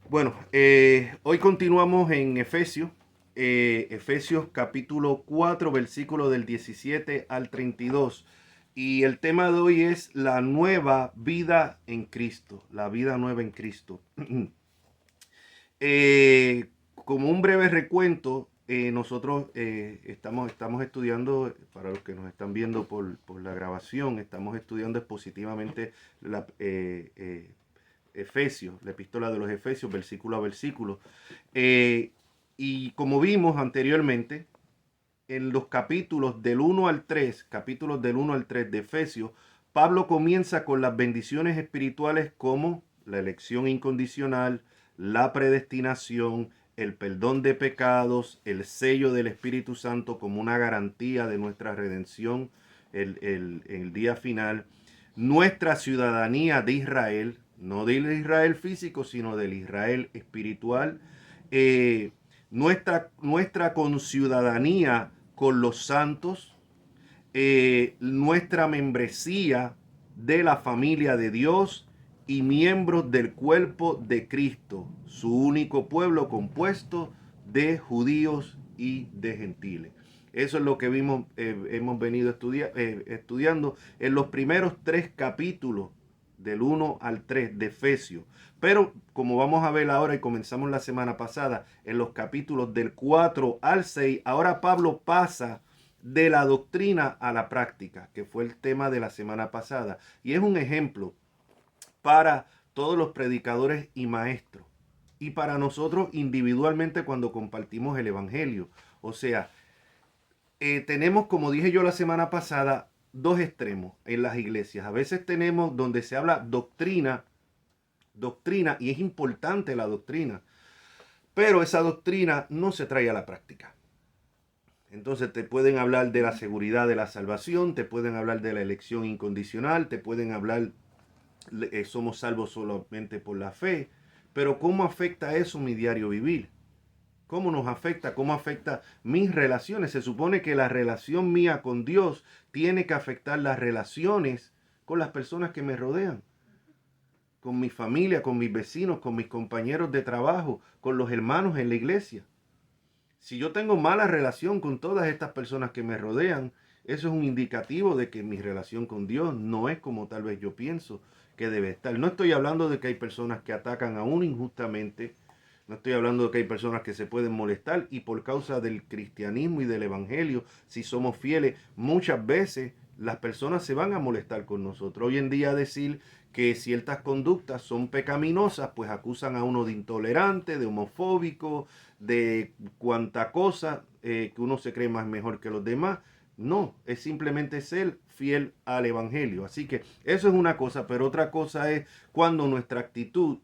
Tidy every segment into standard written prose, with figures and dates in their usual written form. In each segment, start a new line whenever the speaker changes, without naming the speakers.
Bueno, hoy continuamos en Efesios, Efesios capítulo 4, versículo del 17 al 32. Y el tema de hoy es la nueva vida en Cristo, la vida nueva en Cristo. Como un breve recuento, nosotros estamos estudiando, para los que nos están viendo por la grabación, estamos estudiando expositivamente la, Efesios, la epístola de los Efesios, versículo a versículo. Eh, y como vimos anteriormente, en los capítulos del 1 al 3 de Efesios, Pablo comienza con las bendiciones espirituales como la elección incondicional, la predestinación, el perdón de pecados, el sello del Espíritu Santo como una garantía de nuestra redención, el día final, nuestra ciudadanía de Israel, no del Israel físico, sino del Israel espiritual, eh, nuestra conciudadanía con los santos, nuestra membresía de la familia de Dios y miembros del cuerpo de Cristo, su único pueblo compuesto de judíos y de gentiles. Eso es lo que hemos venido estudiando en los primeros 3 capítulos del 1 al 3 de Efesios. Pero como vamos a ver ahora y comenzamos la semana pasada, en los capítulos del 4 al 6, ahora Pablo pasa de la doctrina a la práctica, que fue el tema de la semana pasada. Y es un ejemplo para todos los predicadores y maestros. Y para nosotros individualmente cuando compartimos el Evangelio. O sea, tenemos, como dije yo la semana pasada, dos extremos en las iglesias. A veces tenemos donde se habla doctrina, y es importante la doctrina, pero esa doctrina no se trae a la práctica. Entonces te pueden hablar de la seguridad de la salvación, te pueden hablar de la elección incondicional, te pueden hablar, somos salvos solamente por la fe, pero ¿cómo afecta eso mi diario vivir? ¿Cómo nos afecta? ¿Cómo afecta mis relaciones? Se supone que la relación mía con Dios tiene que afectar las relaciones con las personas que me rodean, con mi familia, con mis vecinos, con mis compañeros de trabajo, con los hermanos en la iglesia. Si yo tengo mala relación con todas estas personas que me rodean, eso es un indicativo de que mi relación con Dios no es como tal vez yo pienso que debe estar. No estoy hablando de que hay personas que atacan a uno injustamente, no estoy hablando de que hay personas que se pueden molestar y por causa del cristianismo y del evangelio, si somos fieles, muchas veces las personas se van a molestar con nosotros. Hoy en día decir que ciertas conductas son pecaminosas, pues acusan a uno de intolerante, de homofóbico, de cuanta cosa que uno se cree más mejor que los demás. No, es simplemente ser fiel al evangelio. Así que eso es una cosa, pero otra cosa es cuando nuestra actitud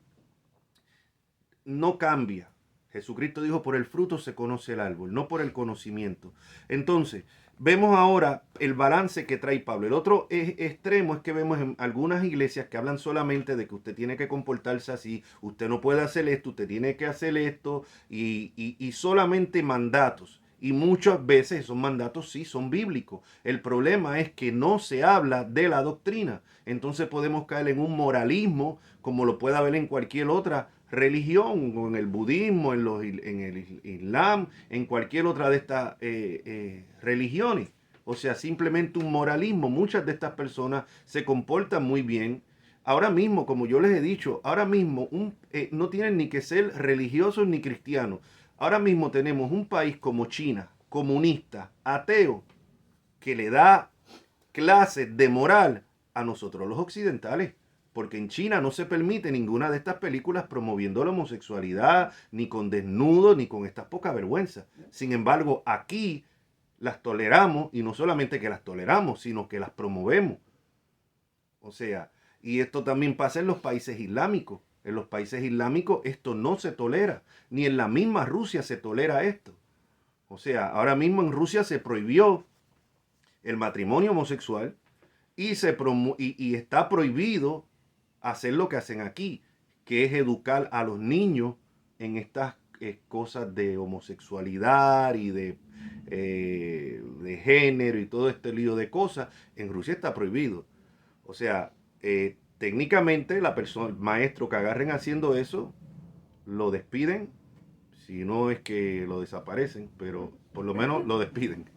no cambia. Jesucristo dijo, por el fruto se conoce el árbol, no por el conocimiento. Entonces, vemos ahora el balance que trae Pablo. El otro extremo es que vemos en algunas iglesias que hablan solamente de que usted tiene que comportarse así, usted no puede hacer esto, usted tiene que hacer esto, y solamente mandatos. Y muchas veces esos mandatos sí son bíblicos. El problema es que no se habla de la doctrina. Entonces podemos caer en un moralismo como lo puede haber en cualquier otra religión, o en el budismo, en el islam, en cualquier otra de estas religiones. O sea, simplemente un moralismo. Muchas de estas personas se comportan muy bien. Ahora mismo, como yo les he dicho, ahora mismo no tienen ni que ser religiosos ni cristianos. Ahora mismo tenemos un país como China, comunista, ateo, que le da clases de moral a nosotros los occidentales. Porque en China no se permite ninguna de estas películas promoviendo la homosexualidad, ni con desnudos, ni con estas poca vergüenza. Sin embargo, aquí las toleramos, y no solamente que las toleramos, sino que las promovemos. O sea, y esto también pasa en los países islámicos. En los países islámicos esto no se tolera, ni en la misma Rusia se tolera esto. O sea, ahora mismo en Rusia se prohibió el matrimonio homosexual, y está prohibido hacer lo que hacen aquí, que es educar a los niños en estas cosas de homosexualidad y de género y todo este lío de cosas. En Rusia está prohibido. O sea, técnicamente la persona, el maestro que agarren haciendo eso, lo despiden, si no es que lo desaparecen, pero por lo menos lo despiden.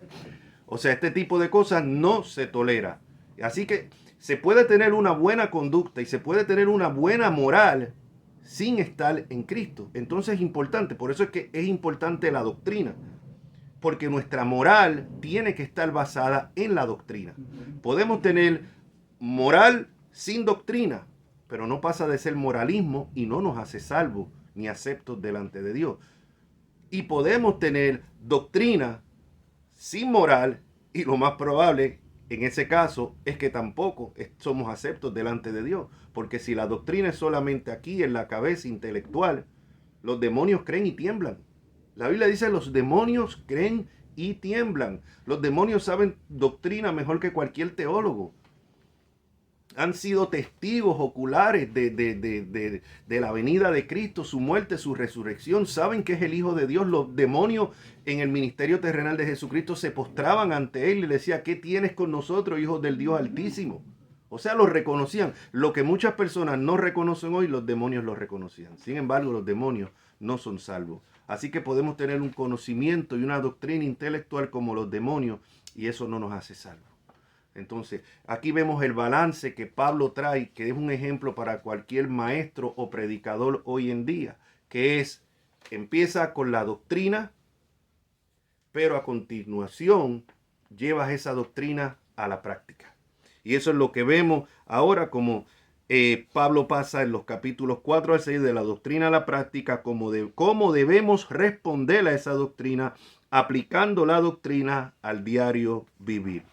O sea, este tipo de cosas no se tolera. Así que se puede tener una buena conducta y se puede tener una buena moral sin estar en Cristo. Entonces es importante, por eso es que es importante la doctrina, porque nuestra moral tiene que estar basada en la doctrina. Podemos tener moral sin doctrina, pero no pasa de ser moralismo y no nos hace salvos ni aceptos delante de Dios. Y podemos tener doctrina sin moral y lo más probable en ese caso es que tampoco somos aceptos delante de Dios, porque si la doctrina es solamente aquí en la cabeza intelectual, los demonios creen y tiemblan. La Biblia dice los demonios creen y tiemblan. Los demonios saben doctrina mejor que cualquier teólogo. Han sido testigos oculares de la venida de Cristo, su muerte, su resurrección. Saben que es el Hijo de Dios. Los demonios en el ministerio terrenal de Jesucristo se postraban ante él y le decían, ¿qué tienes con nosotros, Hijo del Dios Altísimo? O sea, lo reconocían. Lo que muchas personas no reconocen hoy, los demonios lo reconocían. Sin embargo, los demonios no son salvos. Así que podemos tener un conocimiento y una doctrina intelectual como los demonios y eso no nos hace salvos. Entonces, aquí vemos el balance que Pablo trae, que es un ejemplo para cualquier maestro o predicador hoy en día, que es, empieza con la doctrina, pero a continuación llevas esa doctrina a la práctica. Y eso es lo que vemos ahora como Pablo pasa en los capítulos 4 al 6 de la doctrina a la práctica, cómo debemos responder a esa doctrina, aplicando la doctrina al diario vivir.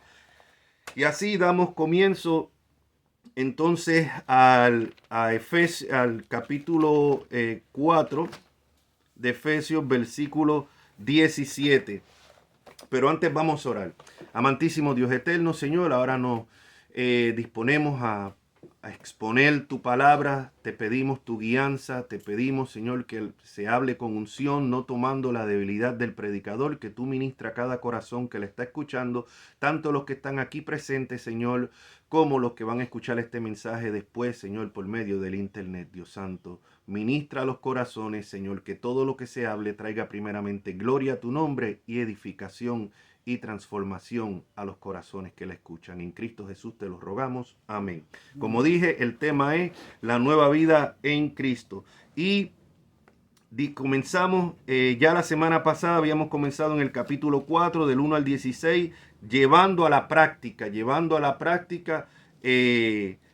Y así damos comienzo entonces al capítulo 4 de Efesios, versículo 17. Pero antes vamos a orar. Amantísimo Dios eterno, Señor, ahora nos disponemos a exponer tu palabra. Te pedimos tu guianza, te pedimos, Señor, que se hable con unción, no tomando la debilidad del predicador, que tú ministras a cada corazón que le está escuchando, tanto los que están aquí presentes, Señor, como los que van a escuchar este mensaje después, Señor, por medio del internet. Dios santo, ministra a los corazones, Señor, que todo lo que se hable traiga primeramente gloria a tu nombre y edificación y transformación a los corazones que la escuchan. En Cristo Jesús te lo rogamos. Amén. Como dije, el tema es la nueva vida en Cristo. Y comenzamos, ya la semana pasada habíamos comenzado en el capítulo 4, del 1 al 16, llevando a la práctica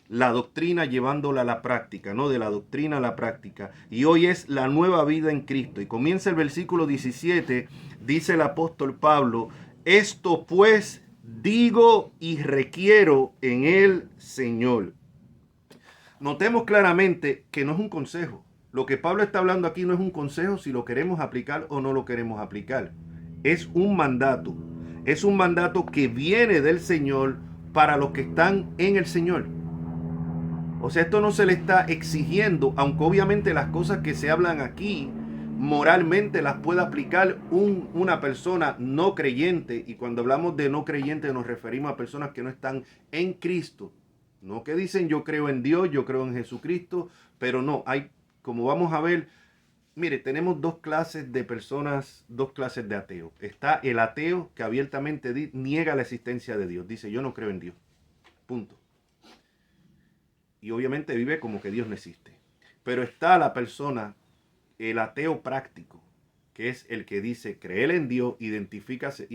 la doctrina, llevándola a la práctica, ¿no? De la doctrina a la práctica. Y hoy es la nueva vida en Cristo. Y comienza el versículo 17, dice el apóstol Pablo, esto pues digo y requiero en el Señor. Notemos claramente que no es un consejo. Lo que Pablo está hablando aquí no es un consejo si lo queremos aplicar o no lo queremos aplicar. Es un mandato. Es un mandato que viene del Señor para los que están en el Señor. O sea, esto no se le está exigiendo, aunque obviamente las cosas que se hablan aquí moralmente las puede aplicar una persona no creyente. Y cuando hablamos de no creyente nos referimos a personas que no están en Cristo. No que dicen yo creo en Dios, yo creo en Jesucristo, pero no, hay, como vamos a ver, mire, tenemos dos clases de personas, dos clases de ateos. Está el ateo que abiertamente niega la existencia de Dios, dice yo no creo en Dios, punto. Y obviamente vive como que Dios no existe. Pero está la persona, el ateo práctico, que es el que dice creer en Dios, identifícase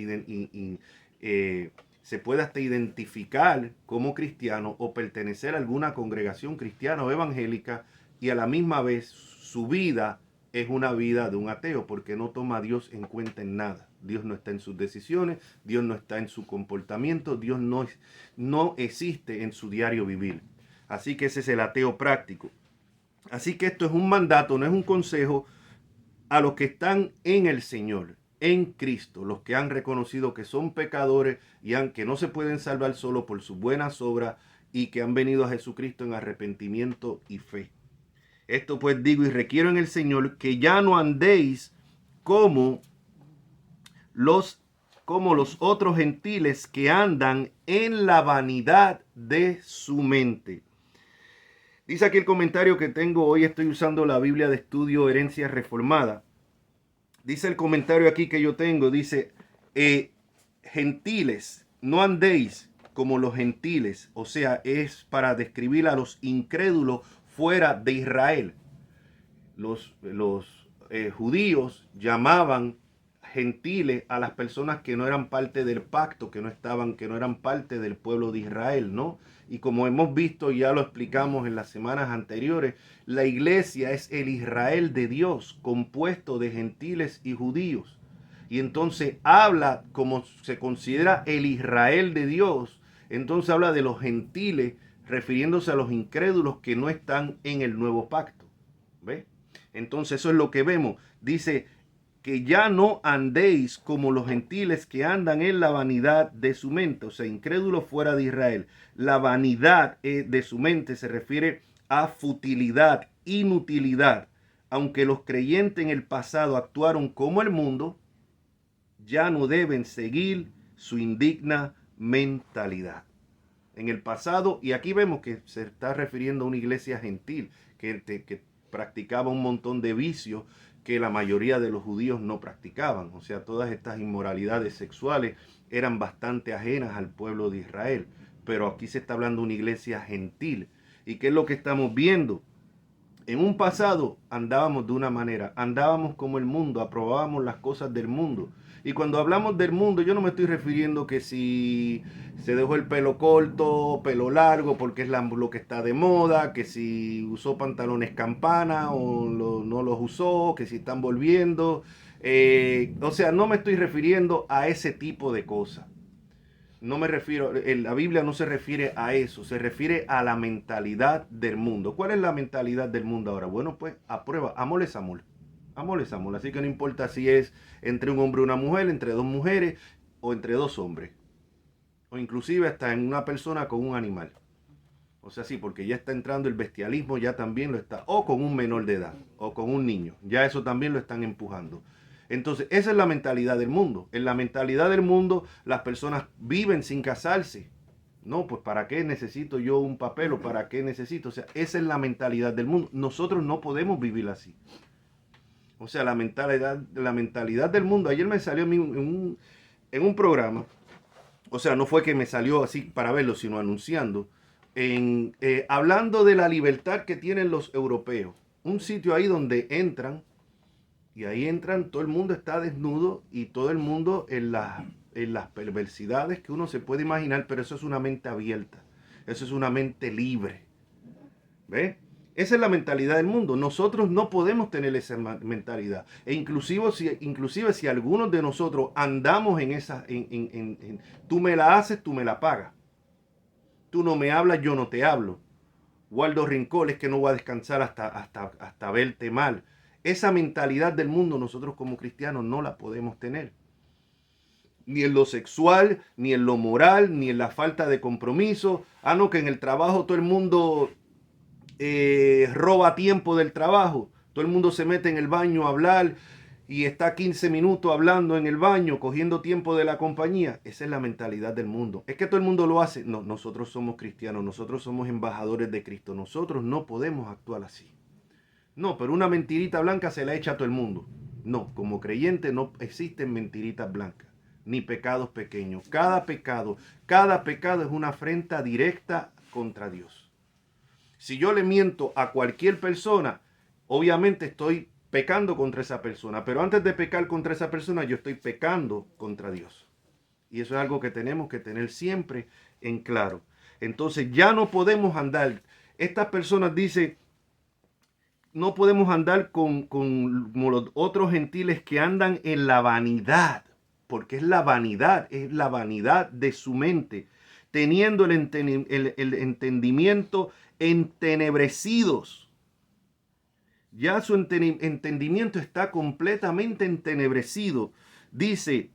se puede hasta identificar como cristiano o pertenecer a alguna congregación cristiana o evangélica y a la misma vez su vida es una vida de un ateo porque no toma a Dios en cuenta en nada. Dios no está en sus decisiones, Dios no está en su comportamiento, Dios no existe en su diario vivir. Así que ese es el ateo práctico. Así que esto es un mandato, no es un consejo a los que están en el Señor, en Cristo, los que han reconocido que son pecadores y que no se pueden salvar solo por sus buenas obras y que han venido a Jesucristo en arrepentimiento y fe. Esto pues digo y requiero en el Señor que ya no andéis como los otros gentiles que andan en la vanidad de su mente. Dice aquí el comentario que tengo, hoy estoy usando la Biblia de Estudio Herencia Reformada. Dice el comentario aquí que yo tengo, dice, gentiles, no andéis como los gentiles, o sea, es para describir a los incrédulos fuera de Israel. Los judíos llamaban gentiles a las personas que no eran parte del pacto, que no eran parte del pueblo de Israel, ¿no? Y como hemos visto, ya lo explicamos en las semanas anteriores, la iglesia es el Israel de Dios, compuesto de gentiles y judíos. Y entonces habla, como se considera el Israel de Dios, entonces habla de los gentiles, refiriéndose a los incrédulos que no están en el nuevo pacto. ¿Ve? Entonces eso es lo que vemos. Dice que ya no andéis como los gentiles que andan en la vanidad de su mente, o sea, incrédulos fuera de Israel. La vanidad de su mente se refiere a futilidad, inutilidad. Aunque los creyentes en el pasado actuaron como el mundo, ya no deben seguir su indigna mentalidad. En el pasado, y aquí vemos que se está refiriendo a una iglesia gentil que practicaba un montón de vicios que la mayoría de los judíos no practicaban. O sea, todas estas inmoralidades sexuales eran bastante ajenas al pueblo de Israel. Pero aquí se está hablando de una iglesia gentil. ¿Y qué es lo que estamos viendo? En un pasado andábamos de una manera, andábamos como el mundo, aprobábamos las cosas del mundo. Y cuando hablamos del mundo, yo no me estoy refiriendo que si se dejó el pelo corto, pelo largo, porque es lo que está de moda, que si usó pantalones campana o no los usó, que si están volviendo. O sea, no me estoy refiriendo a ese tipo de cosas. No me refiero, la Biblia no se refiere a eso, se refiere a la mentalidad del mundo. ¿Cuál es la mentalidad del mundo ahora? Bueno, pues a prueba, amor es amor. Amor es amor. Así que no importa si es entre un hombre y una mujer, entre dos mujeres o entre dos hombres. O inclusive hasta en una persona con un animal. O sea, sí, porque ya está entrando el bestialismo, ya también lo está. O con un menor de edad, o con un niño. Ya eso también lo están empujando. Entonces, esa es la mentalidad del mundo. En la mentalidad del mundo, las personas viven sin casarse. No, pues ¿para qué necesito yo un papel o para qué necesito? O sea, esa es la mentalidad del mundo. Nosotros no podemos vivir así. O sea, la mentalidad del mundo. Ayer me salió en un programa. O sea, no fue que me salió así para verlo, sino anunciando. Hablando de la libertad que tienen los europeos. Un sitio ahí donde entran. Y ahí entran, todo el mundo está desnudo y todo el mundo en las perversidades que uno se puede imaginar, pero eso es una mente abierta, eso es una mente libre. ¿Ve? Esa es la mentalidad del mundo. Nosotros no podemos tener esa mentalidad. E inclusive si algunos de nosotros andamos en esa, tú me la haces, tú me la pagas. Tú no me hablas, yo no te hablo. Guardo rincones que no voy a descansar hasta verte mal. Esa mentalidad del mundo nosotros como cristianos no la podemos tener. Ni en lo sexual, ni en lo moral, ni en la falta de compromiso. Ah, no, que en el trabajo todo el mundo roba tiempo del trabajo. Todo el mundo se mete en el baño a hablar y está 15 minutos hablando en el baño, cogiendo tiempo de la compañía. Esa es la mentalidad del mundo. Es que todo el mundo lo hace. No, nosotros somos cristianos, nosotros somos embajadores de Cristo. Nosotros no podemos actuar así. No, pero una mentirita blanca se la echa a todo el mundo. No, como creyente no existen mentiritas blancas, ni pecados pequeños. Cada pecado es una afrenta directa contra Dios. Si yo le miento a cualquier persona, obviamente estoy pecando contra esa persona, pero antes de pecar contra esa persona, yo estoy pecando contra Dios. Y eso es algo que tenemos que tener siempre en claro. Entonces ya no podemos andar. Estas personas dicen, no podemos andar como los otros gentiles que andan en la vanidad, porque es la vanidad de su mente, teniendo el entendimiento entenebrecidos. Ya su entendimiento está completamente entenebrecido. Dice,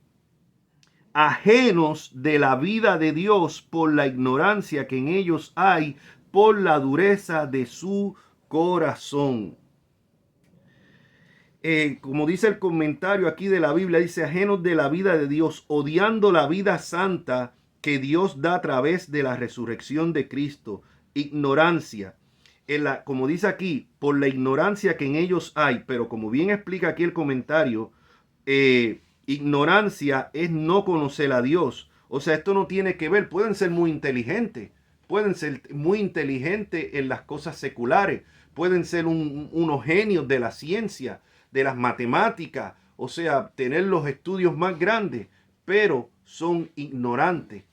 ajenos de la vida de Dios por la ignorancia que en ellos hay, por la dureza de su corazón. Como dice el comentario aquí de la Biblia, dice ajenos de la vida de Dios, odiando la vida santa que Dios da a través de la resurrección de Cristo. Ignorancia. como dice aquí, por la ignorancia que en ellos hay, pero como bien explica aquí el comentario, ignorancia es no conocer a Dios. O sea, esto no tiene que ver, pueden ser muy inteligentes, en las cosas seculares, pueden ser unos genios de la ciencia, de las matemáticas, o sea, tener los estudios más grandes, pero son ignorantes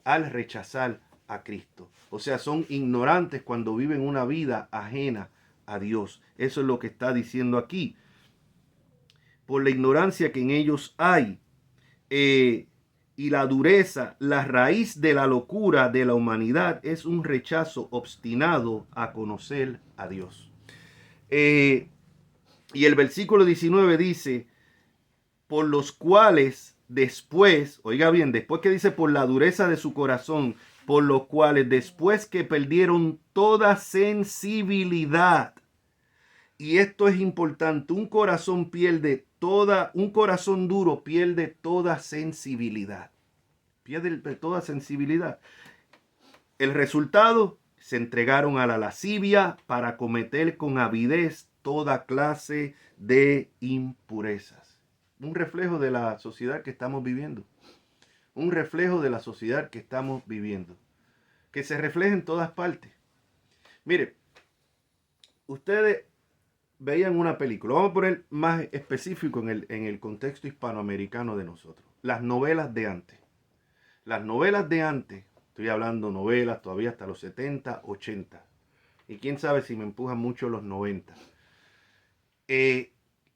al rechazar a Cristo. O sea, son ignorantes cuando viven una vida ajena a Dios. Eso es lo que está diciendo aquí. Por la ignorancia que en ellos hay y la dureza, la raíz de la locura de la humanidad es un rechazo obstinado a conocer a Dios. Y el versículo 19 dice, por los cuales después, oiga bien, después que dice por la dureza de su corazón, por los cuales después que perdieron toda sensibilidad, y esto es importante, un corazón duro pierde toda sensibilidad, pierde toda sensibilidad. El resultado, se entregaron a la lascivia para cometer con avidez toda clase de impurezas. Un reflejo de la sociedad que estamos viviendo. Un reflejo de la sociedad que estamos viviendo. Que se refleja en todas partes. Mire, ustedes veían una película. Vamos a poner más específico en el contexto hispanoamericano de nosotros. Las novelas de antes. Las novelas de antes, estoy hablando novelas todavía hasta los 70, 80. Y quién sabe si me empujan mucho los 90.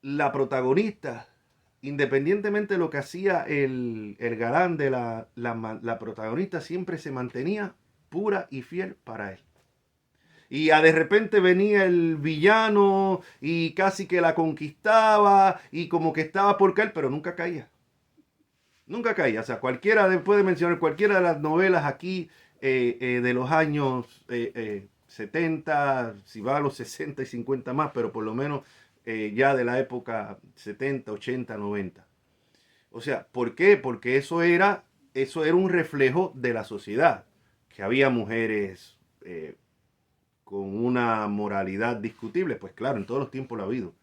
La protagonista, independientemente de lo que hacía el galán de la protagonista, siempre se mantenía pura y fiel para él. Y de repente venía el villano y casi que la conquistaba y como que estaba por caer, pero nunca caía. Nunca caía. O sea, puede mencionar cualquiera de las novelas aquí de los años 70, si va a los 60 y 50 más, pero por lo menos ya de la época 70, 80, 90. O sea, ¿por qué? Porque eso era un reflejo de la sociedad, que había mujeres con una moralidad discutible, pues claro, en todos los tiempos lo ha habido.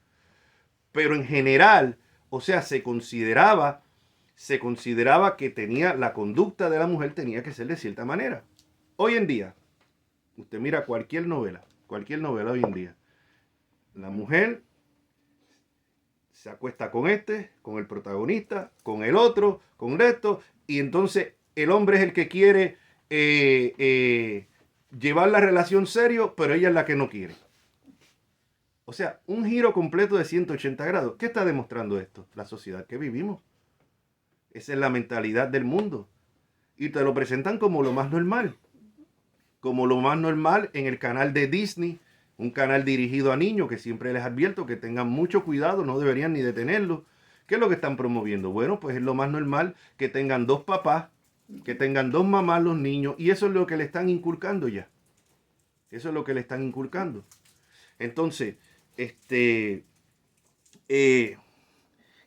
Pero en general, o sea, se consideraba que la conducta de la mujer tenía que ser de cierta manera. Hoy en día, usted mira cualquier novela hoy en día, la mujer se acuesta con con el protagonista, con el otro, con esto, y entonces el hombre es el que quiere llevar la relación serio, pero ella es la que no quiere. O sea, un giro completo de 180 grados. ¿Qué está demostrando esto? La sociedad que vivimos. Esa es la mentalidad del mundo. Y te lo presentan como lo más normal. Como lo más normal en el canal de Disney, un canal dirigido a niños, que siempre les advierto que tengan mucho cuidado, no deberían ni detenerlo. ¿Qué es lo que están promoviendo? Bueno, pues es lo más normal que tengan dos papás, que tengan dos mamás los niños, y eso es lo que le están inculcando ya. Eso es lo que le están inculcando. Entonces, ¿qué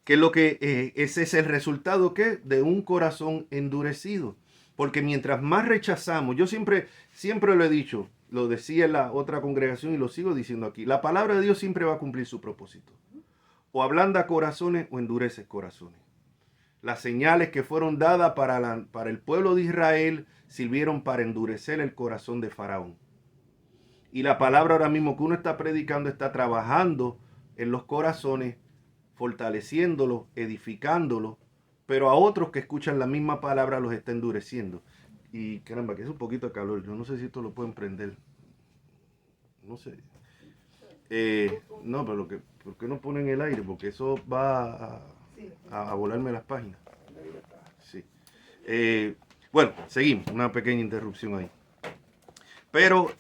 es lo que ese es el resultado ¿qué? De un corazón endurecido? Porque mientras más rechazamos, yo siempre lo he dicho, lo decía en la otra congregación y lo sigo diciendo aquí, la palabra de Dios siempre va a cumplir su propósito. O ablanda corazones o endurece corazones. Las señales que fueron dadas para el pueblo de Israel sirvieron para endurecer el corazón de Faraón. Y la palabra ahora mismo que uno está predicando está trabajando en los corazones, fortaleciéndolos, edificándolos, pero a otros que escuchan la misma palabra los está endureciendo. Y caramba, que es un poquito de calor. Yo no sé si esto lo pueden prender. No sé. No, pero ¿por qué no ponen el aire? Porque eso va a volarme las páginas. Sí. Bueno, seguimos. Una pequeña interrupción ahí. Pero,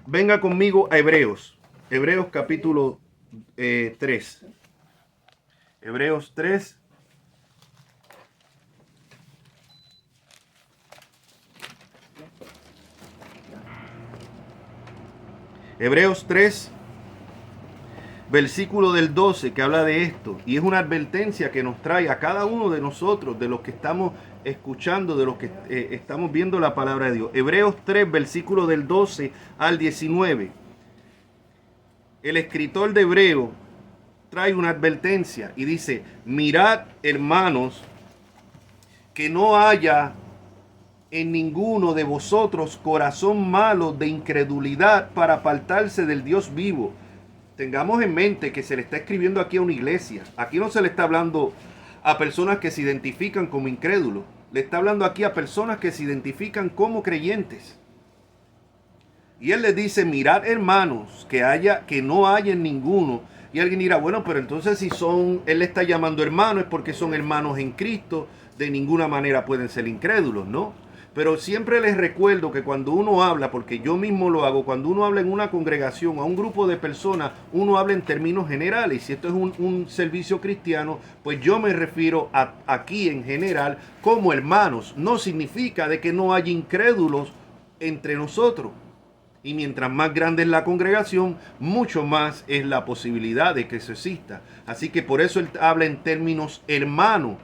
venga conmigo a Hebreos. Hebreos capítulo 3. Hebreos 3. Hebreos 3, versículo del 12 que habla de esto, y es una advertencia que nos trae a cada uno de nosotros, de los que estamos escuchando, de los que estamos viendo la palabra de Dios. Hebreos 3, versículo del 12 al 19. El escritor de Hebreo trae una advertencia y dice: mirad, hermanos, que no haya en ninguno de vosotros corazón malo de incredulidad para apartarse del Dios vivo. Tengamos en mente que se le está escribiendo aquí a una iglesia. Aquí no se le está hablando a personas que se identifican como incrédulos. Le está hablando aquí a personas que se identifican como creyentes. Y él les dice: mirad, hermanos, que no haya en ninguno. Y alguien dirá: bueno, pero entonces si él le está llamando hermanos es porque son hermanos en Cristo. De ninguna manera pueden ser incrédulos, ¿no? Pero siempre les recuerdo que cuando uno habla, porque yo mismo lo hago, cuando uno habla en una congregación, a un grupo de personas, uno habla en términos generales. Si esto es un servicio cristiano, pues yo me refiero aquí en general como hermanos. No significa de que no haya incrédulos entre nosotros. Y mientras más grande es la congregación, mucho más es la posibilidad de que eso exista. Así que por eso él habla en términos hermanos.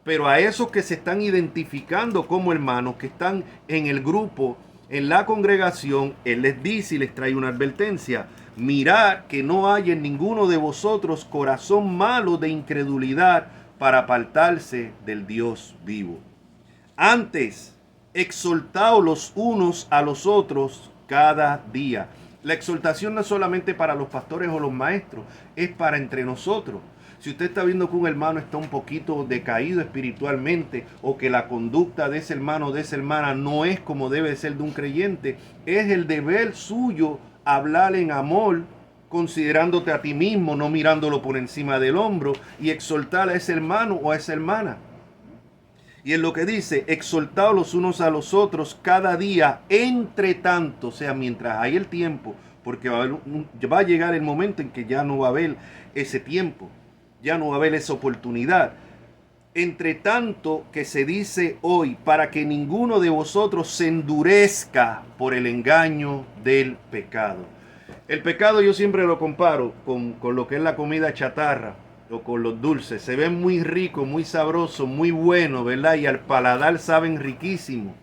Pero a esos que se están identificando como hermanos, que están en el grupo, en la congregación, él les dice y les trae una advertencia: mirad que no haya en ninguno de vosotros corazón malo de incredulidad para apartarse del Dios vivo. Antes, exhortaos los unos a los otros cada día. La exhortación no es solamente para los pastores o los maestros, es para entre nosotros. Si usted está viendo que un hermano está un poquito decaído espiritualmente, o que la conducta de ese hermano o de esa hermana no es como debe ser de un creyente, es el deber suyo hablar en amor, considerándote a ti mismo, no mirándolo por encima del hombro, y exhortar a ese hermano o a esa hermana. Y es lo que dice: exhortaos los unos a los otros cada día, entre tanto, o sea, mientras hay el tiempo, porque va a llegar el momento en que ya no va a haber ese tiempo. Ya no va a haber esa oportunidad. Entre tanto que se dice hoy, para que ninguno de vosotros se endurezca por el engaño del pecado. El pecado yo siempre lo comparo con lo que es la comida chatarra o con los dulces. Se ven muy ricos, muy sabrosos, muy buenos, ¿verdad? Y al paladar saben riquísimo.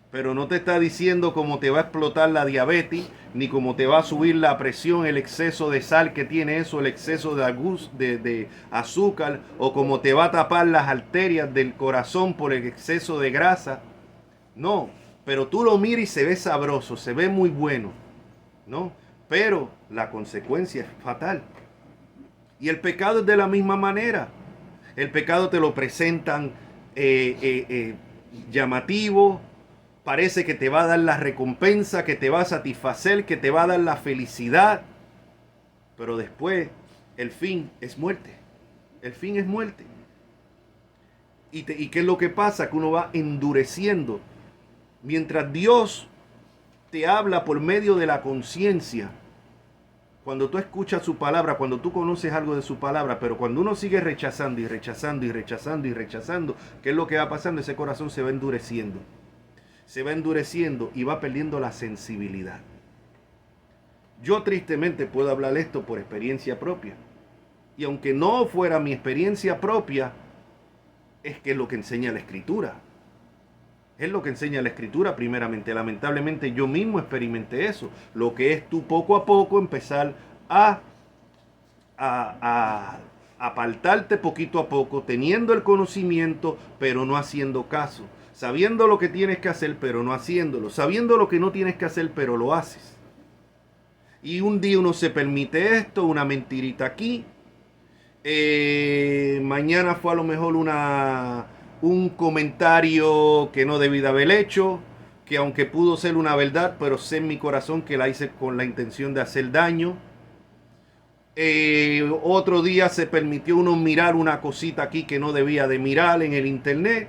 Pero no te está diciendo cómo te va a explotar la diabetes, ni cómo te va a subir la presión, el exceso de sal que tiene eso, el exceso de azúcar, o cómo te va a tapar las arterias del corazón por el exceso de grasa. No, pero tú lo miras y se ve sabroso, se ve muy bueno, ¿no? Pero la consecuencia es fatal. Y el pecado es de la misma manera. El pecado te lo presentan llamativo. Parece que te va a dar la recompensa, que te va a satisfacer, que te va a dar la felicidad. Pero después, el fin es muerte. El fin es muerte. ¿Y qué es lo que pasa? Que uno va endureciendo. Mientras Dios te habla por medio de la conciencia, cuando tú escuchas su palabra, cuando tú conoces algo de su palabra, pero cuando uno sigue rechazando y rechazando y rechazando y rechazando, ¿qué es lo que va pasando? Ese corazón se va endureciendo. Se va endureciendo y va perdiendo la sensibilidad. Yo tristemente puedo hablar esto por experiencia propia. Y aunque no fuera mi experiencia propia, es que es lo que enseña la Escritura. Es lo que enseña la Escritura primeramente. Lamentablemente yo mismo experimenté eso. Lo que es tú poco a poco empezar a apartarte poquito a poco, teniendo el conocimiento, pero no haciendo caso. Sabiendo lo que tienes que hacer, pero no haciéndolo. Sabiendo lo que no tienes que hacer, pero lo haces. Y un día uno se permite esto, una mentirita aquí. Mañana fue a lo mejor un comentario que no debí de haber hecho, que aunque pudo ser una verdad, pero sé en mi corazón que la hice con la intención de hacer daño. Otro día se permitió uno mirar una cosita aquí que no debía de mirar en el internet.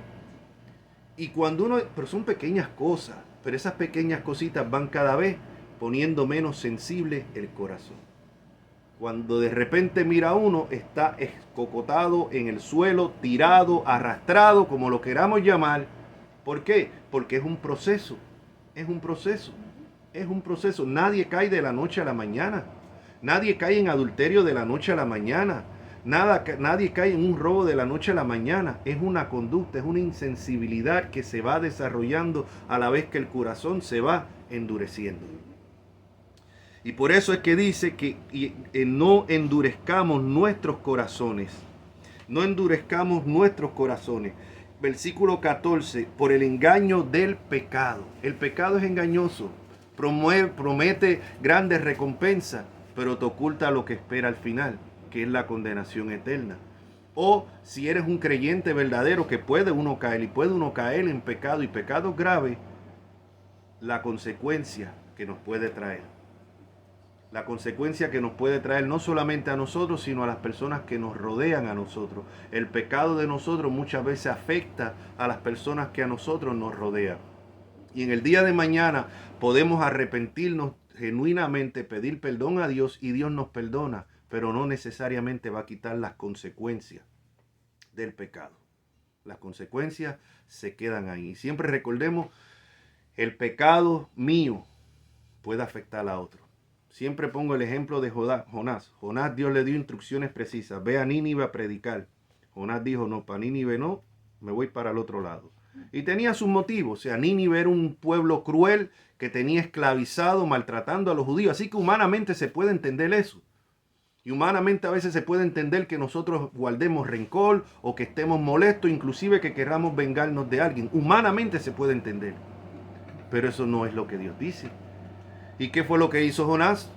Y cuando pero son pequeñas cosas, pero esas pequeñas cositas van cada vez poniendo menos sensible el corazón. Cuando de repente mira uno, está escocotado en el suelo, tirado, arrastrado, como lo queramos llamar. ¿Por qué? Porque es un proceso, es un proceso, es un proceso. Nadie cae de la noche a la mañana. Nadie cae en adulterio de la noche a la mañana. Nadie cae en un robo de la noche a la mañana. Es una conducta, es una insensibilidad que se va desarrollando a la vez que el corazón se va endureciendo. Y por eso es que dice que no endurezcamos nuestros corazones. No endurezcamos nuestros corazones. Versículo 14, por el engaño del pecado. El pecado es engañoso, promete grandes recompensas, pero te oculta lo que espera al final, que es la condenación eterna. O si eres un creyente verdadero, que puede uno caer, y puede uno caer en pecado y pecado grave, la consecuencia que nos puede traer. La consecuencia que nos puede traer no solamente a nosotros, sino a las personas que nos rodean a nosotros. El pecado de nosotros muchas veces afecta a las personas que a nosotros nos rodean. Y en el día de mañana podemos arrepentirnos genuinamente, pedir perdón a Dios y Dios nos perdona, pero no necesariamente va a quitar las consecuencias del pecado. Las consecuencias se quedan ahí. Y siempre recordemos, el pecado mío puede afectar a otro. Siempre pongo el ejemplo de Jonás. Jonás, Dios le dio instrucciones precisas. Ve a Nínive a predicar. Jonás dijo, no, para Nínive no, me voy para el otro lado. Y tenía sus motivos. O sea, Nínive era un pueblo cruel que tenía esclavizado, maltratando a los judíos. Así que humanamente se puede entender eso. Y humanamente a veces se puede entender que nosotros guardemos rencor o que estemos molestos, inclusive que queramos vengarnos de alguien. Humanamente se puede entender. Pero eso no es lo que Dios dice. ¿Y qué fue lo que hizo Jonás?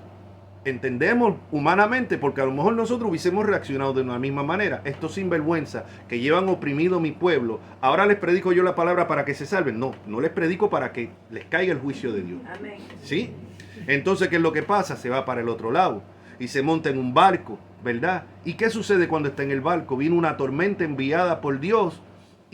Entendemos humanamente, porque a lo mejor nosotros hubiésemos reaccionado de una misma manera. Estos sinvergüenza que llevan oprimido a mi pueblo, ahora les predico yo la palabra para que se salven. No, no les predico para que les caiga el juicio de Dios. Amén. ¿Sí? Entonces, ¿qué es lo que pasa? Se va para el otro lado y se monta en un barco, ¿verdad? ¿Y qué sucede cuando está en el barco? Viene una tormenta enviada por Dios.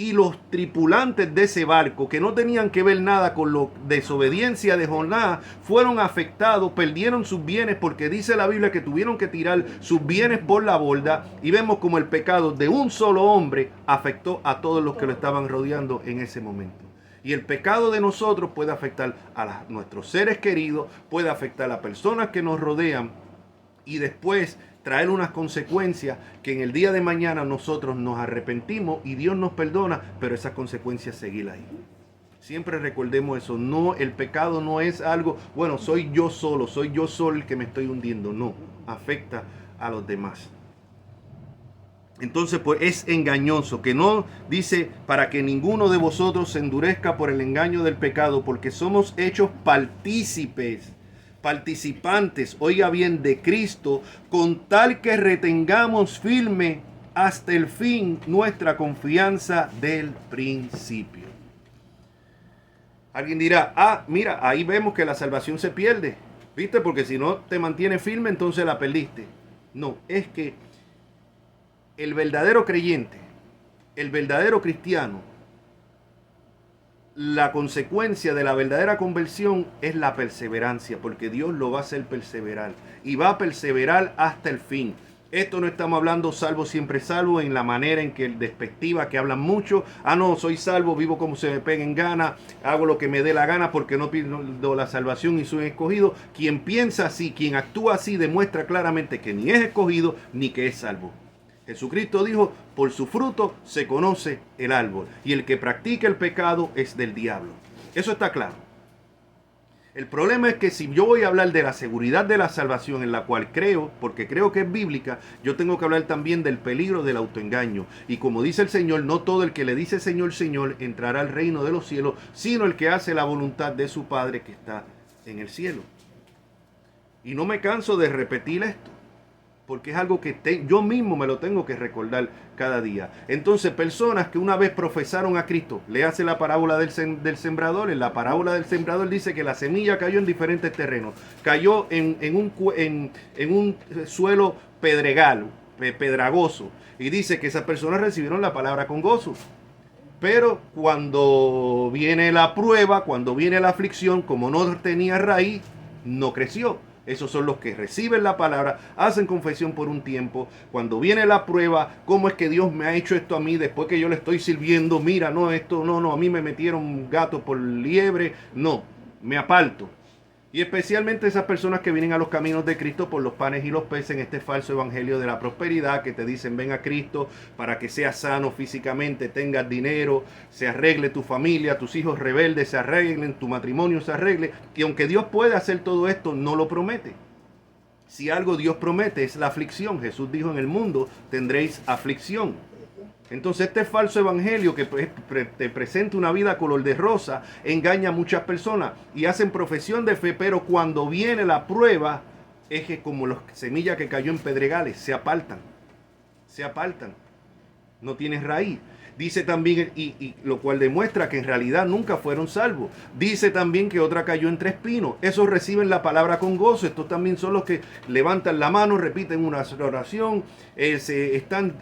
Y los tripulantes de ese barco, que no tenían que ver nada con la desobediencia de Jonás, fueron afectados, perdieron sus bienes, porque dice la Biblia que tuvieron que tirar sus bienes por la borda. Y vemos como el pecado de un solo hombre afectó a todos los que lo estaban rodeando en ese momento. Y el pecado de nosotros puede afectar a nuestros seres queridos, puede afectar a personas que nos rodean y después traer unas consecuencias que en el día de mañana nosotros nos arrepentimos y Dios nos perdona, pero esas consecuencias seguir ahí. Siempre recordemos eso. No, el pecado no es algo, bueno, soy yo solo el que me estoy hundiendo. No, afecta a los demás. Entonces, pues es engañoso, que no dice para que ninguno de vosotros se endurezca por el engaño del pecado, porque somos hechos participantes, oiga bien, de Cristo, con tal que retengamos firme hasta el fin nuestra confianza del principio. Alguien dirá, mira, ahí vemos que la salvación se pierde, ¿viste? Porque si no te mantienes firme, entonces la perdiste. No, es que el verdadero creyente, el verdadero cristiano, la consecuencia de la verdadera conversión es la perseverancia, porque Dios lo va a hacer perseverar y va a perseverar hasta el fin. Esto no estamos hablando salvo siempre salvo en la manera en que despectiva que hablan mucho. No, soy salvo, vivo como se me pegue en gana, hago lo que me dé la gana porque no pido la salvación y soy escogido. Quien piensa así, quien actúa así, demuestra claramente que ni es escogido ni que es salvo. Jesucristo dijo, por su fruto se conoce el árbol, y el que practica el pecado es del diablo. Eso está claro. El problema es que si yo voy a hablar de la seguridad de la salvación, en la cual creo, porque creo que es bíblica, yo tengo que hablar también del peligro del autoengaño. Y como dice el Señor, no todo el que le dice Señor, Señor, entrará al reino de los cielos, sino el que hace la voluntad de su Padre que está en el cielo. Y no me canso de repetir esto, porque es algo que yo mismo me lo tengo que recordar cada día. Entonces, personas que una vez profesaron a Cristo, léase la parábola del sembrador. En la parábola del sembrador dice que la semilla cayó en diferentes terrenos. Cayó en un suelo pedragoso. Y dice que esas personas recibieron la palabra con gozo. Pero cuando viene la prueba, cuando viene la aflicción, como no tenía raíz, no creció. Esos son los que reciben la palabra, hacen confesión por un tiempo. Cuando viene la prueba, ¿cómo es que Dios me ha hecho esto a mí después que yo le estoy sirviendo? Mira, no, a mí me metieron gato por liebre. No, me aparto. Y especialmente esas personas que vienen a los caminos de Cristo por los panes y los peces en este falso evangelio de la prosperidad, que te dicen ven a Cristo para que seas sano físicamente, tengas dinero, se arregle tu familia, tus hijos rebeldes se arreglen, tu matrimonio se arregle. Y aunque Dios puede hacer todo esto, no lo promete. Si algo Dios promete es la aflicción. Jesús dijo, en el mundo tendréis aflicción. Entonces este falso evangelio que te presenta una vida color de rosa engaña a muchas personas y hacen profesión de fe, pero cuando viene la prueba es que como las semillas que cayó en pedregales se apartan, no tienen raíz. Dice también, y lo cual demuestra que en realidad nunca fueron salvos. Dice también que otra cayó entre espinos. Esos reciben la palabra con gozo. Estos también son los que levantan la mano, repiten una oración, empiezan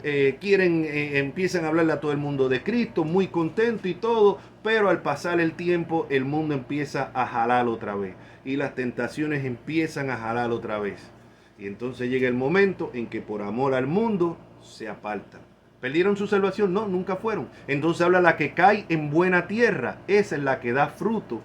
a hablarle a todo el mundo de Cristo, muy contento y todo. Pero al pasar el tiempo, el mundo empieza a jalar otra vez. Y las tentaciones empiezan a jalar otra vez. Y entonces llega el momento en que por amor al mundo se apartan. ¿Perdieron su salvación? No, nunca fueron. Entonces habla la que cae en buena tierra. Esa es la que da fruto.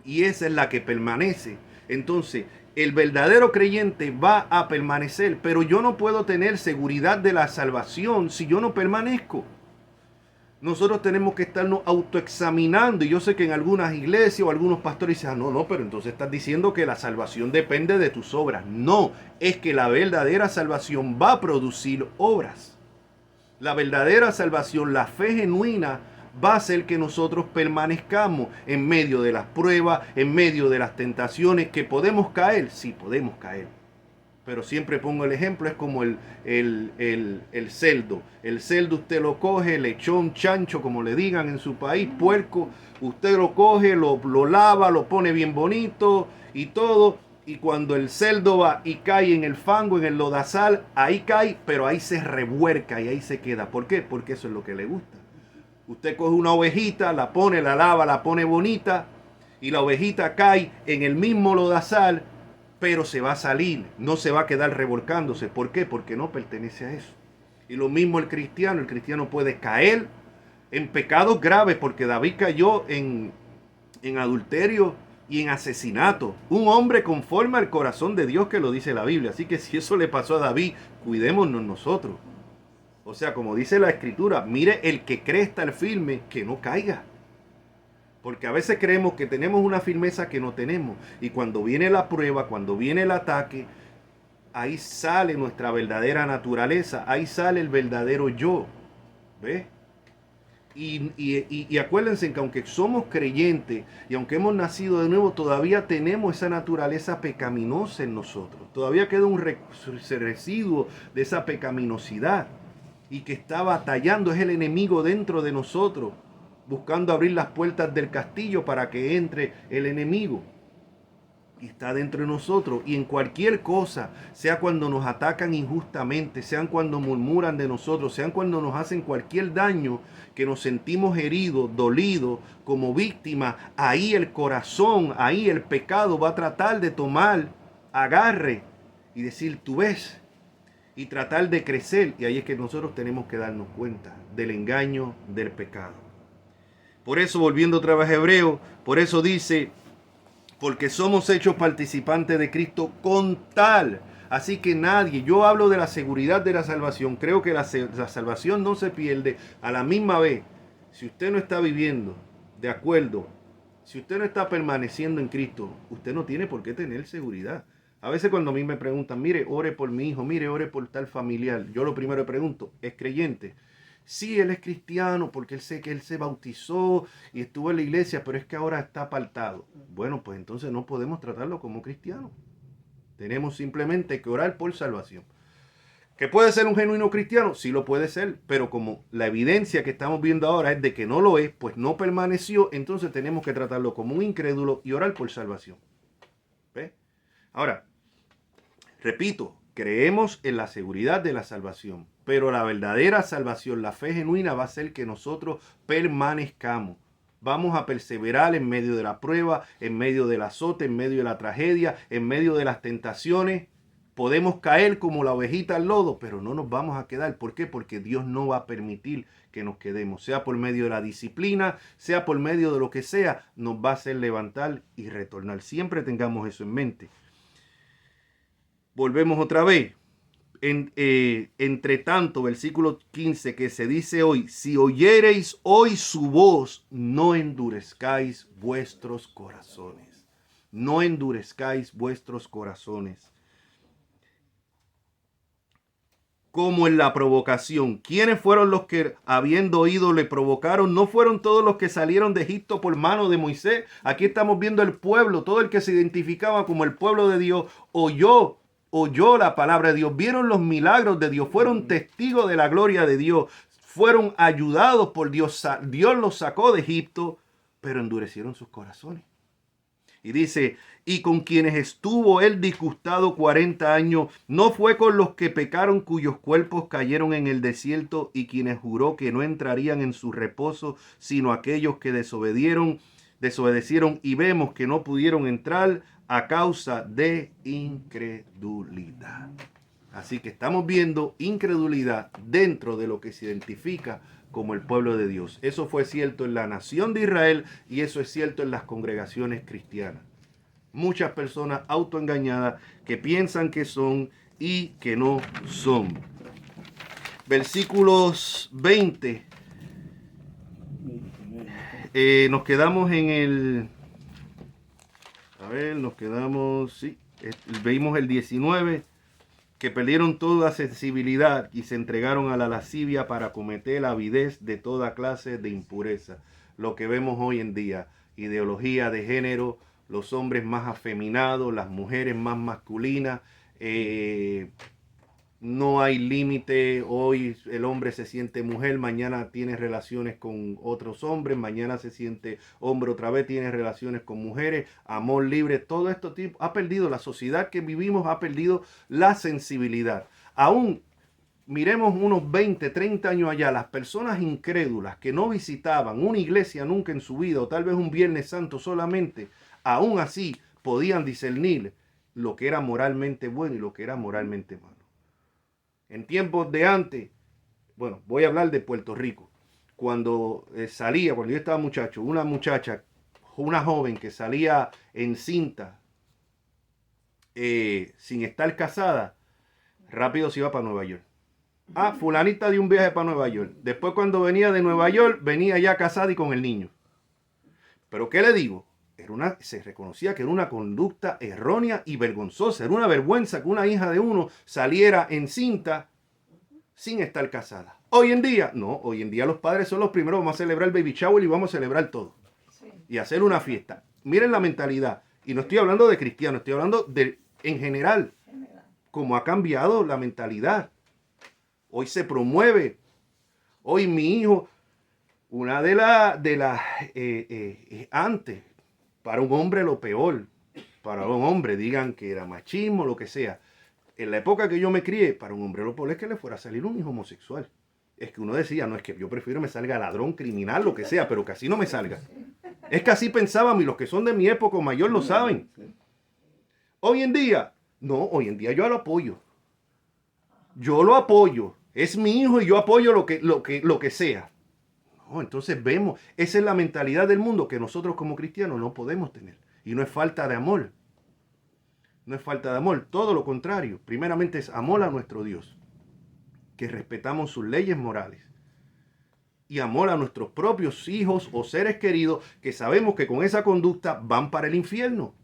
Y esa es la que permanece. Entonces, el verdadero creyente va a permanecer. Pero yo no puedo tener seguridad de la salvación si yo no permanezco. Nosotros tenemos que estarnos autoexaminando. Y yo sé que en algunas iglesias o algunos pastores dicen, no, pero entonces estás diciendo que la salvación depende de tus obras. No, es que la verdadera salvación va a producir obras. La verdadera salvación, la fe genuina, va a hacer que nosotros permanezcamos en medio de las pruebas, en medio de las tentaciones, que podemos caer, sí podemos caer. Pero siempre pongo el ejemplo, es como el cerdo. El cerdo usted lo coge, lechón, chancho, como le digan en su país, puerco, usted lo coge, lo lava, lo pone bien bonito y todo. Y cuando el cerdo va y cae en el fango, en el lodazal, ahí cae, pero ahí se revuelca y ahí se queda. ¿Por qué? Porque eso es lo que le gusta. Usted coge una ovejita, la pone, la lava, la pone bonita y la ovejita cae en el mismo lodazal, pero se va a salir, no se va a quedar revolcándose. ¿Por qué? Porque no pertenece a eso. Y lo mismo el cristiano puede caer en pecados graves, porque David cayó en adulterio y en asesinato. Un hombre conforme al corazón de Dios, que lo dice la Biblia. Así que si eso le pasó a David, cuidémonos nosotros. O sea, como dice la Escritura, mire el que cree estar firme, que no caiga. Porque a veces creemos que tenemos una firmeza que no tenemos. Y cuando viene la prueba, cuando viene el ataque, ahí sale nuestra verdadera naturaleza. Ahí sale el verdadero yo. ¿Ves? Y acuérdense que aunque somos creyentes y aunque hemos nacido de nuevo, todavía tenemos esa naturaleza pecaminosa en nosotros. Todavía queda un residuo de esa pecaminosidad. Y que está batallando, es el enemigo dentro de nosotros, buscando abrir las puertas del castillo para que entre el enemigo. Y está dentro de nosotros. Y en cualquier cosa, sea cuando nos atacan injustamente, sean cuando murmuran de nosotros, sean cuando nos hacen cualquier daño, que nos sentimos heridos, dolidos, como víctimas, ahí el corazón, ahí el pecado va a tratar de tomar agarre y decir, tú ves, y tratar de crecer. Y ahí es que nosotros tenemos que darnos cuenta del engaño del pecado. Por eso, volviendo otra vez a Hebreo, por eso dice, porque somos hechos participantes de Cristo con tal. Así que nadie, yo hablo de la seguridad de la salvación, creo que la salvación no se pierde. A la misma vez, si usted no está viviendo de acuerdo, si usted no está permaneciendo en Cristo, usted no tiene por qué tener seguridad. A veces cuando a mí me preguntan, mire, ore por mi hijo, mire, ore por tal familiar, yo lo primero que pregunto, ¿es creyente? Sí, él es cristiano porque él sé que él se bautizó y estuvo en la iglesia, pero es que ahora está apartado. Bueno, pues entonces no podemos tratarlo como cristiano. Tenemos simplemente que orar por salvación. ¿Que puede ser un genuino cristiano? Sí lo puede ser, pero como la evidencia que estamos viendo ahora es de que no lo es, pues no permaneció, entonces tenemos que tratarlo como un incrédulo y orar por salvación. ¿Ve? Ahora, repito, creemos en la seguridad de la salvación, pero la verdadera salvación, la fe genuina, va a ser que nosotros permanezcamos. Vamos a perseverar en medio de la prueba, en medio del azote, en medio de la tragedia, en medio de las tentaciones. Podemos caer como la ovejita al lodo, pero no nos vamos a quedar. ¿Por qué? Porque Dios no va a permitir que nos quedemos. Sea por medio de la disciplina, sea por medio de lo que sea, nos va a hacer levantar y retornar. Siempre tengamos eso en mente. Volvemos otra vez. Entre tanto, versículo 15, que se dice hoy, si oyereis hoy su voz, no endurezcáis vuestros corazones. No endurezcáis vuestros corazones. Como en la provocación. ¿Quiénes fueron los que, habiendo oído, le provocaron? ¿No fueron todos los que salieron de Egipto por mano de Moisés? Aquí estamos viendo el pueblo, todo el que se identificaba como el pueblo de Dios, oyó la palabra de Dios, vieron los milagros de Dios, fueron testigos de la gloria de Dios, fueron ayudados por Dios. Dios los sacó de Egipto, pero endurecieron sus corazones. Y dice, y con quienes estuvo él disgustado 40 años, no fue con los que pecaron cuyos cuerpos cayeron en el desierto y quienes juró que no entrarían en su reposo, sino aquellos que desobedecieron y vemos que no pudieron entrar a causa de incredulidad. Así que estamos viendo incredulidad dentro de lo que se identifica como el pueblo de Dios. Eso fue cierto en la nación de Israel y eso es cierto en las congregaciones cristianas. Muchas personas autoengañadas que piensan que son y que no son. Versículos 20. Nos quedamos en el... A ver, nos quedamos... Sí, veimos el 19. Que perdieron toda sensibilidad y se entregaron a la lascivia para cometer la avidez de toda clase de impureza. Lo que vemos hoy en día, ideología de género, los hombres más afeminados, las mujeres más masculinas, no hay límite. Hoy el hombre se siente mujer, mañana tiene relaciones con otros hombres, mañana se siente hombre otra vez, tiene relaciones con mujeres, amor libre. Todo esto ha perdido, la sociedad que vivimos ha perdido la sensibilidad. Aún miremos unos 20, 30 años allá, las personas incrédulas que no visitaban una iglesia nunca en su vida, o tal vez un Viernes Santo solamente, aún así podían discernir lo que era moralmente bueno y lo que era moralmente malo. En tiempos de antes, bueno, voy a hablar de Puerto Rico. Cuando cuando yo estaba muchacho, una muchacha, una joven que salía encinta, sin estar casada, rápido se iba para Nueva York. Fulanita dio un viaje para Nueva York. Después cuando venía de Nueva York, venía ya casada y con el niño. Pero ¿qué le digo? Se reconocía que era una conducta errónea y vergonzosa. Era una vergüenza que una hija de uno saliera encinta sin estar casada. Hoy en día, no, hoy en día los padres son los primeros. Vamos a celebrar el baby shower y vamos a celebrar todo. Sí. Y hacer una fiesta. Miren la mentalidad. Y no estoy hablando de cristianos, estoy hablando en general. Cómo ha cambiado la mentalidad. Hoy se promueve. Hoy mi hijo, una de las antes, para un hombre lo peor, para un hombre digan que era machismo, lo que sea. En la época que yo me crié, para un hombre lo peor es que le fuera a salir un hijo homosexual. Es que uno decía, no, es que yo prefiero me salga ladrón, criminal, lo que sea, pero que así no me salga. Es que así pensábamos y los que son de mi época mayor lo saben. Hoy en día, no, hoy en día yo lo apoyo. Yo lo apoyo. Es mi hijo y yo apoyo lo que sea. No, entonces vemos, esa es la mentalidad del mundo que nosotros como cristianos no podemos tener. Y no es falta de amor. No es falta de amor, todo lo contrario. Primeramente es amor a nuestro Dios, que respetamos sus leyes morales. Y amor a nuestros propios hijos o seres queridos que sabemos que con esa conducta van para el infierno.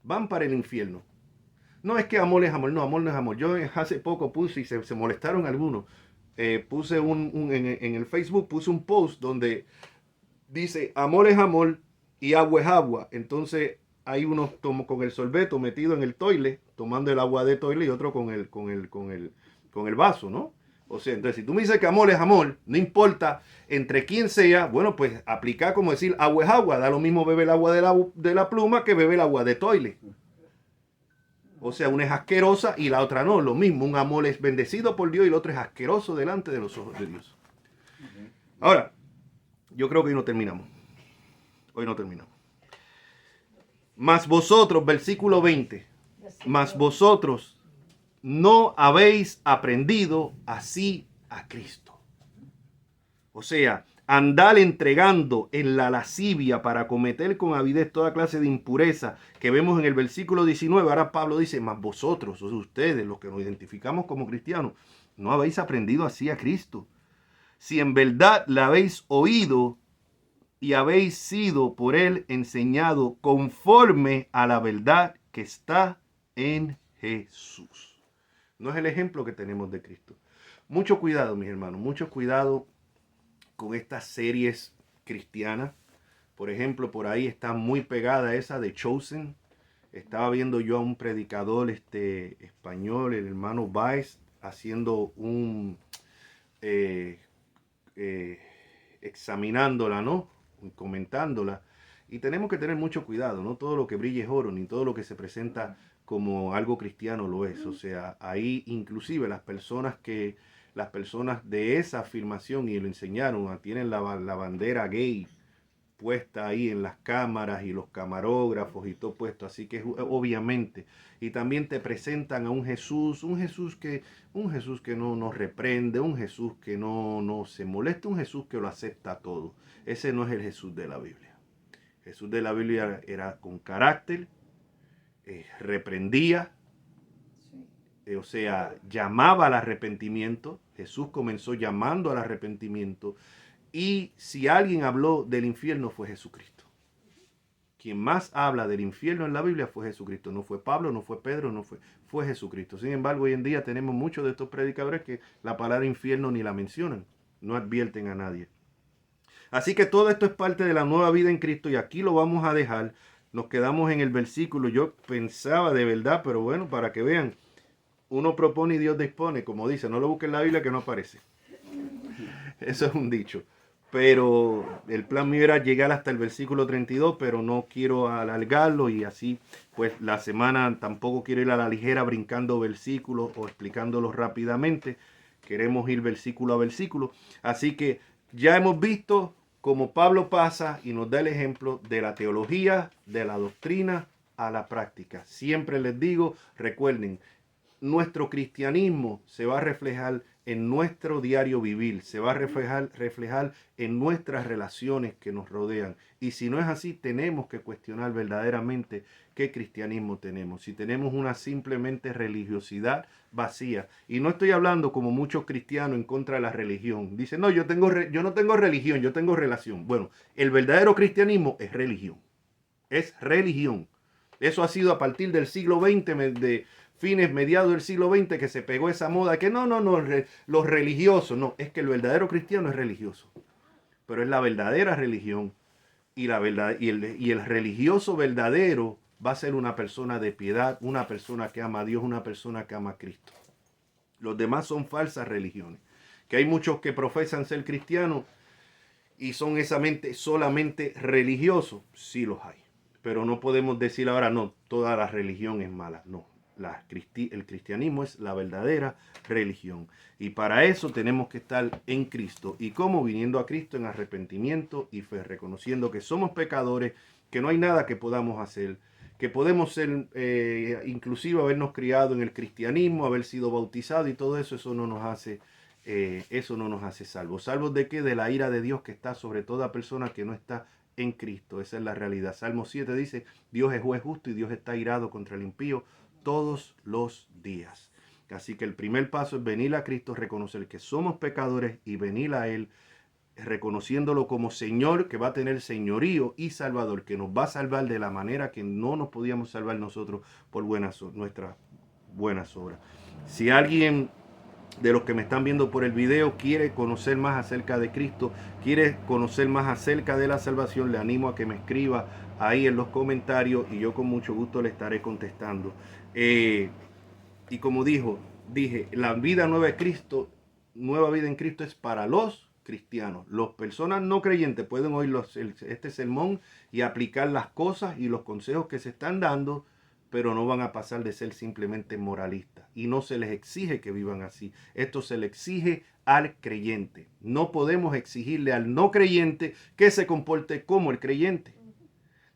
Van para el infierno. No es que amor es amor, no, amor no es amor. Yo hace poco puse, y se molestaron algunos, puse en el Facebook, puse un post donde dice amor es amor y agua es agua. Entonces hay unos con el sorbeto metido en el toile, tomando el agua de toile y otro con el vaso, ¿no? O sea, entonces si tú me dices que amor es amor, no importa entre quién sea, bueno, pues aplica como decir agua es agua, da lo mismo beber el agua de la pluma que beber el agua de toile. O sea, una es asquerosa y la otra no, lo mismo, un amor es bendecido por Dios y el otro es asqueroso delante de los ojos de Dios. Ahora, yo creo que hoy no terminamos. Hoy no terminamos. Mas vosotros, versículo 20. Mas vosotros no habéis aprendido así a Cristo. O sea, andar entregando en la lascivia para cometer con avidez toda clase de impureza que vemos en el versículo 19. Ahora Pablo dice, mas vosotros, o sea, ustedes, los que nos identificamos como cristianos, no habéis aprendido así a Cristo. Si en verdad la habéis oído y habéis sido por él enseñado conforme a la verdad que está en Jesús. No es el ejemplo que tenemos de Cristo. Mucho cuidado, mis hermanos, mucho cuidado con estas series cristianas. Por ejemplo, por ahí está muy pegada esa de Chosen. Estaba viendo yo a un predicador español, el hermano Baez, haciendo examinándola, ¿no? Comentándola. Y tenemos que tener mucho cuidado, no todo lo que brilla es oro, ni todo lo que se presenta como algo cristiano lo es. O sea, ahí inclusive las personas de esa afirmación y lo enseñaron, tienen la bandera gay puesta ahí en las cámaras y los camarógrafos y todo puesto, así que obviamente, y también te presentan a un Jesús que no nos reprende, un Jesús que no se molesta, un Jesús que lo acepta todo. Ese no es el Jesús de la Biblia. Jesús de la Biblia era con carácter, reprendía, o sea, llamaba al arrepentimiento. Jesús comenzó llamando al arrepentimiento. Y si alguien habló del infierno fue Jesucristo. Quien más habla del infierno en la Biblia fue Jesucristo. No fue Pablo, no fue Pedro, fue Jesucristo. Sin embargo, hoy en día tenemos muchos de estos predicadores que la palabra infierno ni la mencionan. No advierten a nadie. Así que todo esto es parte de la nueva vida en Cristo y aquí lo vamos a dejar. Nos quedamos en el versículo. Yo pensaba de verdad, pero bueno, para que vean. Uno propone y Dios dispone, como dice. No lo busquen en la Biblia que no aparece. Eso es un dicho. Pero el plan mío era llegar hasta el versículo 32, pero no quiero alargarlo y así pues la semana tampoco quiero ir a la ligera brincando versículos o explicándolos rápidamente. Queremos ir versículo a versículo. Así que ya hemos visto cómo Pablo pasa y nos da el ejemplo de la teología, de la doctrina a la práctica. Siempre les digo, recuerden, nuestro cristianismo se va a reflejar en nuestro diario vivir, se va a reflejar en nuestras relaciones que nos rodean. Y si no es así, tenemos que cuestionar verdaderamente qué cristianismo tenemos. Si tenemos una simplemente religiosidad vacía. Y no estoy hablando como muchos cristianos en contra de la religión. Dicen, no, yo no tengo religión, yo tengo relación. Bueno, el verdadero cristianismo es religión. Es religión. Eso ha sido a partir del siglo XX, mediados del siglo XX, que se pegó esa moda que no, los religiosos, no, es que el verdadero cristiano es religioso, pero es la verdadera religión y el religioso verdadero va a ser una persona de piedad, una persona que ama a Dios, una persona que ama a Cristo. Los demás son falsas religiones, que hay muchos que profesan ser cristianos y son solamente religiosos, sí los hay, pero no podemos decir ahora no, toda la religión es mala, no. El cristianismo es la verdadera religión y para eso tenemos que estar en Cristo. ¿Y cómo? Viniendo a Cristo en arrepentimiento y fe, reconociendo que somos pecadores, que no hay nada que podamos hacer, que podemos ser, inclusive habernos criado en el cristianismo, haber sido bautizado y todo eso, eso no nos hace salvos. ¿Salvos de qué? De la ira de Dios que está sobre toda persona que no está en Cristo. Esa es la realidad. Salmo 7 dice, Dios es juez justo y Dios está irado contra el impío todos los días. Así que el primer paso es venir a Cristo, reconocer que somos pecadores y venir a Él, reconociéndolo como Señor, que va a tener señorío y Salvador, que nos va a salvar de la manera que no nos podíamos salvar nosotros por nuestras buenas obras. Si alguien de los que me están viendo por el video quiere conocer más acerca de Cristo, quiere conocer más acerca de la salvación, le animo a que me escriba ahí en los comentarios y yo con mucho gusto le estaré contestando. Y como dije, la vida nueva de Cristo, nueva vida en Cristo es para los cristianos. Las personas no creyentes pueden oír este sermón y aplicar las cosas y los consejos que se están dando, pero no van a pasar de ser simplemente moralistas. Y no se les exige que vivan así. Esto se le exige al creyente. No podemos exigirle al no creyente que se comporte como el creyente.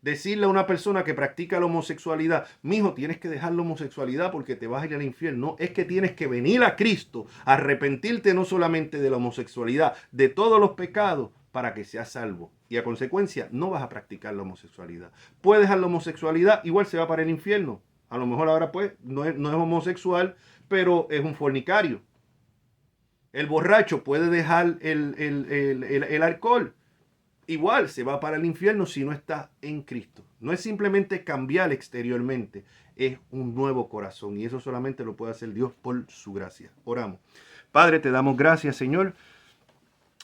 Decirle a una persona que practica la homosexualidad, mijo, tienes que dejar la homosexualidad porque te vas a ir al infierno. No, es que tienes que venir a Cristo, arrepentirte no solamente de la homosexualidad, de todos los pecados, para que seas salvo. Y a consecuencia, no vas a practicar la homosexualidad. Puedes dejar la homosexualidad, igual se va para el infierno. A lo mejor ahora pues no es homosexual, pero es un fornicario. El borracho puede dejar el alcohol. Igual se va para el infierno si no está en Cristo. No es simplemente cambiar exteriormente, es un nuevo corazón. Y eso solamente lo puede hacer Dios por su gracia. Oramos. Padre, te damos gracias, Señor,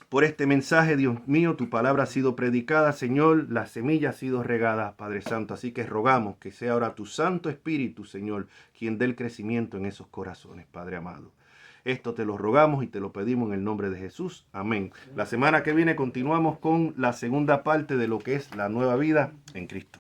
por este mensaje, Dios mío. Tu palabra ha sido predicada, Señor. La semilla ha sido regada, Padre Santo. Así que rogamos que sea ahora tu Santo Espíritu, Señor, quien dé el crecimiento en esos corazones, Padre amado. Esto te lo rogamos y te lo pedimos en el nombre de Jesús. Amén. La semana que viene continuamos con la segunda parte de lo que es la nueva vida en Cristo.